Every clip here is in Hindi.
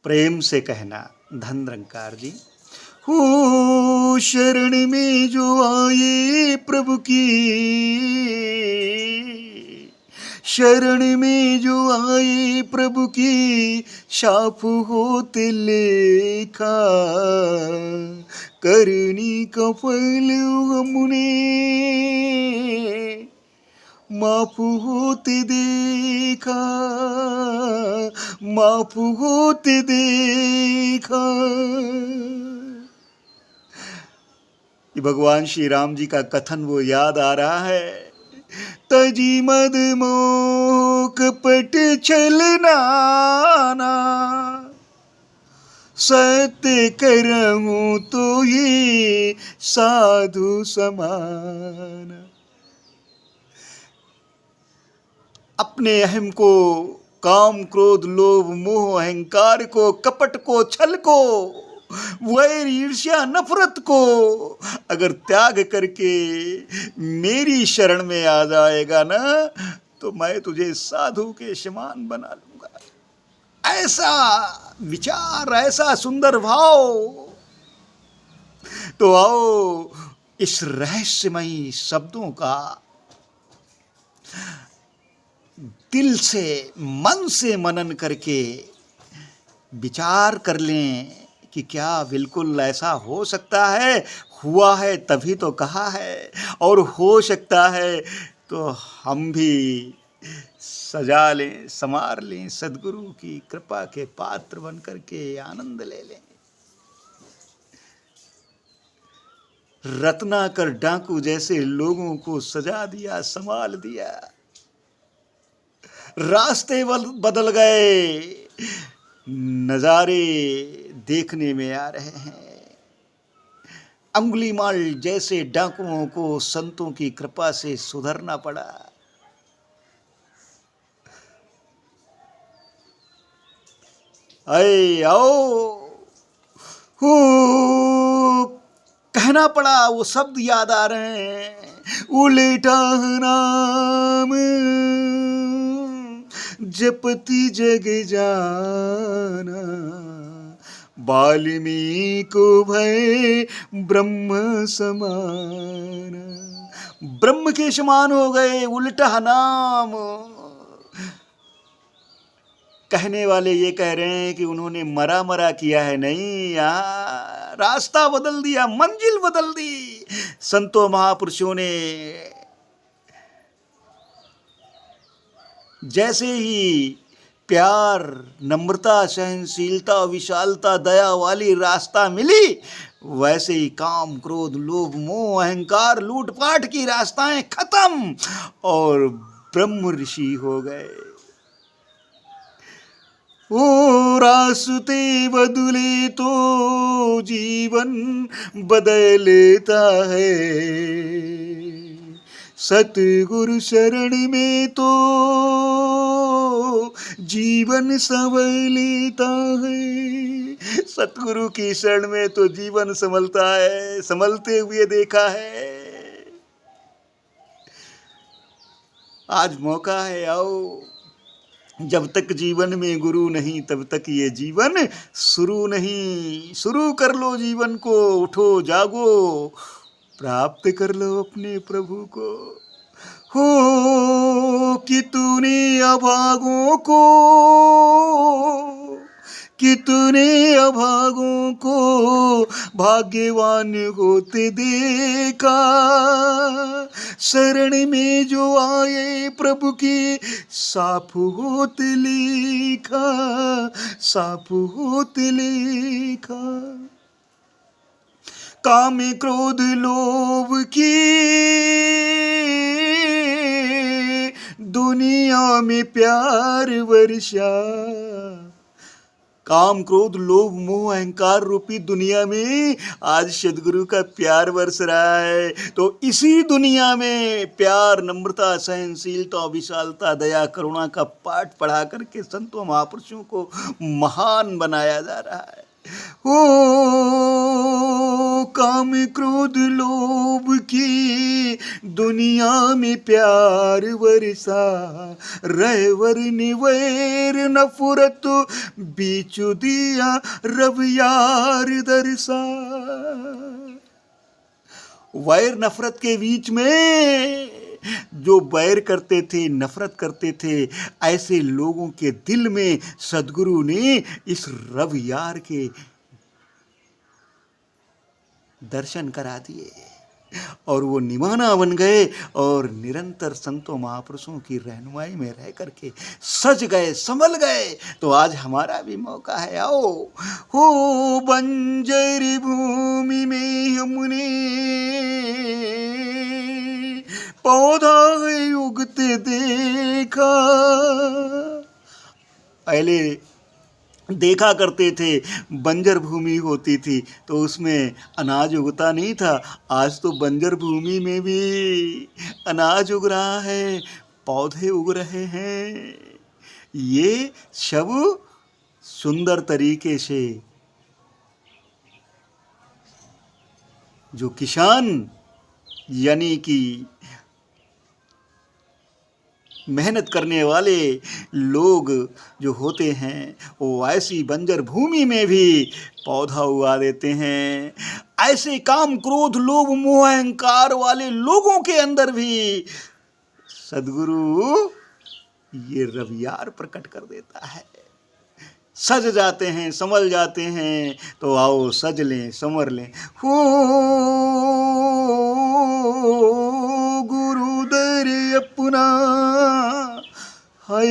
प्रेम से कहना धन निरंकार जी। हो शरण में जो आए प्रभु की, शरण में जो आए प्रभु की, शाप होते लेखा, करनी का फल हमने माफ होते देखा, माफ होते देखा। ये भगवान श्री राम जी का कथन वो याद आ रहा है। तजी मद मोह कपट छल नाना, सत्य करहूं तो ये साधु समान। अपने अहम को, काम क्रोध लोभ मोह अहंकार को, कपट को, छल को, वैर ईर्ष्या नफरत को अगर त्याग करके मेरी शरण में आ जाएगा ना, तो मैं तुझे साधु के समान बना लूंगा। ऐसा विचार, ऐसा सुंदर भाव। तो आओ इस रहस्यमयी शब्दों का दिल से, मन से मनन करके विचार कर लें कि क्या बिल्कुल ऐसा हो सकता है। हुआ है तभी तो कहा है, और हो सकता है तो हम भी सजा लें, संवार लें, सद्गुरु की कृपा के पात्र बन करके आनंद ले लें। रत्नाकर डाकू जैसे लोगों को सजा दिया, संभाल दिया, रास्ते बदल गए, नजारे देखने में आ रहे हैं। अंगुलीमाल जैसे डाकुओं को संतों की कृपा से सुधरना पड़ा। अरे आओ, हो कहना पड़ा, वो शब्द याद आ रहे हैं। उल्टा नाम जपति जग जाना, वाल्मीकि को भय ब्रह्म समान। ब्रह्म के समान हो गए, उल्टा नाम। कहने वाले ये कह रहे हैं कि उन्होंने मरा मरा किया है, नहीं, यहाँ रास्ता बदल दिया, मंजिल बदल दी। संतों महापुरुषों ने जैसे ही प्यार, नम्रता, सहनशीलता, विशालता, दया वाली रास्ता मिली, वैसे ही काम क्रोध लोभ मोह अहंकार लूटपाट की रास्ताएं खत्म और ब्रह्म ऋषि हो गए। ओ रास्ते बदले तो जीवन बदलता है, सतगुरु शरण में तो जीवन संभलता है। सतगुरु की शरण में तो जीवन संभलता है, संभलते हुए देखा है। आज मौका है, आओ। जब तक जीवन में गुरु नहीं तब तक ये जीवन शुरू नहीं। शुरू कर लो जीवन को, उठो जागो, प्राप्त कर लो अपने प्रभु को। हो कि तूने अभागों को, कि तूने अभागों को भाग्यवान होते देखा, शरण में जो आए प्रभु की साफ होते लिखा, साफ होते लिखा। काम क्रोध लोभ की दुनिया में प्यार वर्षा, काम क्रोध लोभ मोह अहंकार रूपी दुनिया में आज सद्गुरु का प्यार बरस रहा है। तो इसी दुनिया में प्यार, नम्रता, सहनशीलता, विशालता, दया, करुणा का पाठ पढ़ा करके संतों महापुरुषों को महान बनाया जा रहा है। ओ काम क्रोध लोभ की दुनिया में प्यार वर्षा, रहवर निवैर नफरत बीच दिया रब यार दरसा। वैर नफरत के बीच में जो बैर करते थे, नफरत करते थे, ऐसे लोगों के दिल में सदगुरु ने इस रब यार के दर्शन करा दिए और वो निमाना बन गए और निरंतर संतों महापुरुषों की रहनुमाई में रह करके सज गए, संभल गए। तो आज हमारा भी मौका है, आओ हो बंजर भूमि में हमने पौधा उगते देखा। पहले देखा करते थे, बंजर भूमि होती थी तो उसमें अनाज उगता नहीं था। आज तो बंजर भूमि में भी अनाज उग रहा है, पौधे उग रहे हैं। ये सब सुंदर तरीके से जो किसान यानी कि मेहनत करने वाले लोग जो होते हैं वो ऐसी बंजर भूमि में भी पौधा उगा देते हैं। ऐसे काम क्रोध लोभ मोह अहंकार वाले लोगों के अंदर भी सदगुरु ये रवियार प्रकट कर देता है। सज जाते हैं, संभल जाते हैं। तो आओ सज लें, संवर लें। हो गुरुदर अपना हाय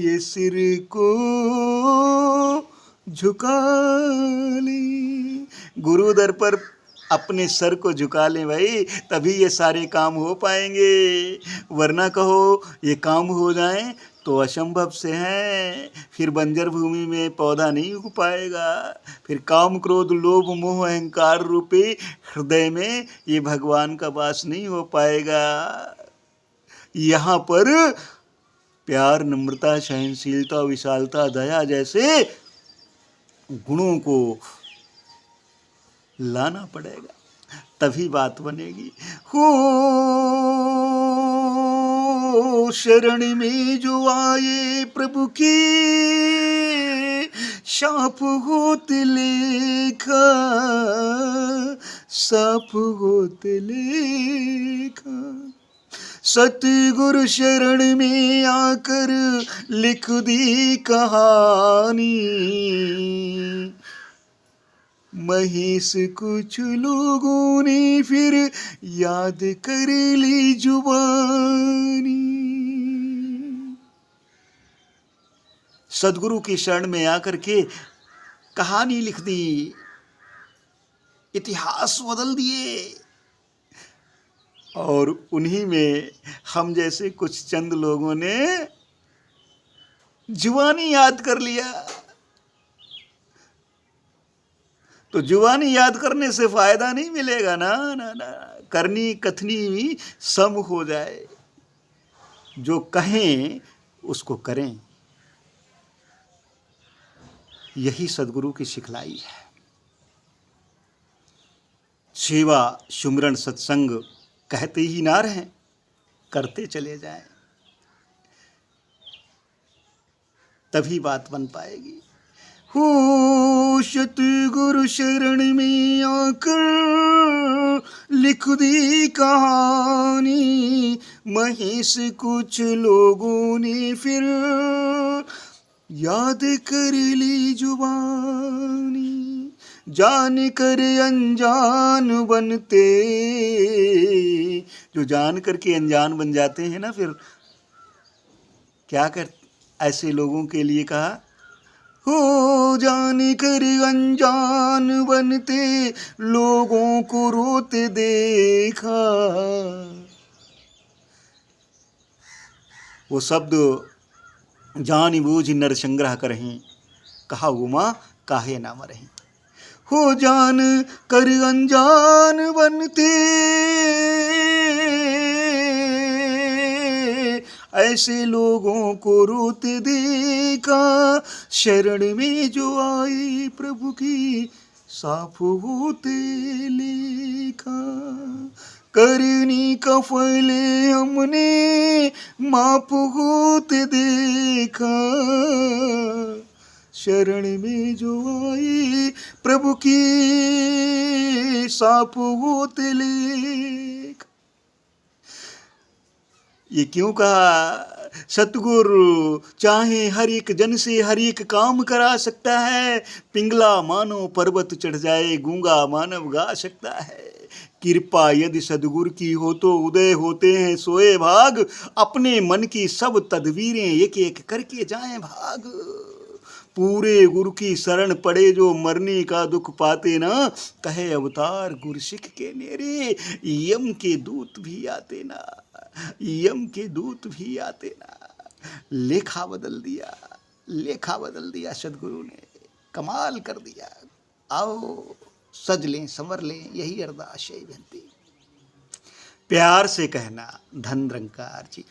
ये सिर को झुका ले। गुरुदर पर अपने सर को झुका लें भाई, तभी ये सारे काम हो पाएंगे। वरना कहो ये काम हो जाएं तो असंभव से हैं। फिर बंजर भूमि में पौधा नहीं उग पाएगा। फिर काम क्रोध लोभ मोह अहंकार रूपी हृदय में ये भगवान का वास नहीं हो पाएगा। यहाँ पर प्यार, नम्रता, सहनशीलता, विशालता, दया जैसे गुणों को लाना पड़ेगा, तभी बात बनेगी। हो शरण में जो आए प्रभु की साफ होत लेखा, साफ होत लेखा। सतगुरु शरण में आकर लिख दी कहानी, महेश कुछ लोगों ने फिर याद कर ली जुबानी। सदगुरु की शरण में आकर के कहानी लिख दी, इतिहास बदल दिए और उन्हीं में हम जैसे कुछ चंद लोगों ने जुबानी याद कर लिया। तो जुबानी याद करने से फायदा नहीं मिलेगा ना, ना ना। करनी कथनी सम हो जाए, जो कहें उसको करें, यही सदगुरु की सिखलाई है। सेवा सुमरन सत्संग कहते ही ना रहें, करते चले जाएं, तभी बात बन पाएगी। हो सतगुरु शरण में आकर लिख दी कहानी, महेश कुछ लोगों ने फिर याद कर ली जुबानी। जान कर अनजान बनते, जो जान करके अनजान बन जाते हैं ना, फिर क्या कर ऐसे लोगों के लिए कहा, हो जान कर अनजान बनते लोगों को रोते देखा। वो शब्द जान बूझ नर संग्रह करहीं, कहा उमा काहे ना मरहीं। हो जान कर अनजान बनते ऐसे लोगों को रोते देखा, शरण में जो आई प्रभु की साफ होते लिखा, करनी का फल हमने माफ होते देखा, शरण में जो आई प्रभु की साफ होते लिखा। ये क्यों कहा? सतगुरु चाहे हर एक जन से हर एक काम करा सकता है, पिंगला मानो पर्वत चढ़ जाए गूंगा मानव गा सकता है। कृपा यदि सदगुरु की हो तो उदय होते हैं सोए भाग, अपने मन की सब तदवीरें एक एक करके जाएं भाग। पूरे गुरु की शरण पड़े जो मरने का दुख पाते ना, कहे अवतार गुरु सिख के मेरे, यम के दूत भी आते ना, यम के दूत भी आते ना। लेखा बदल दिया, लेखा बदल दिया सदगुरु ने, कमाल कर दिया। आओ सज लें संवर लें, यही अरदास है विनती। प्यार से कहना धन निरंकार जी।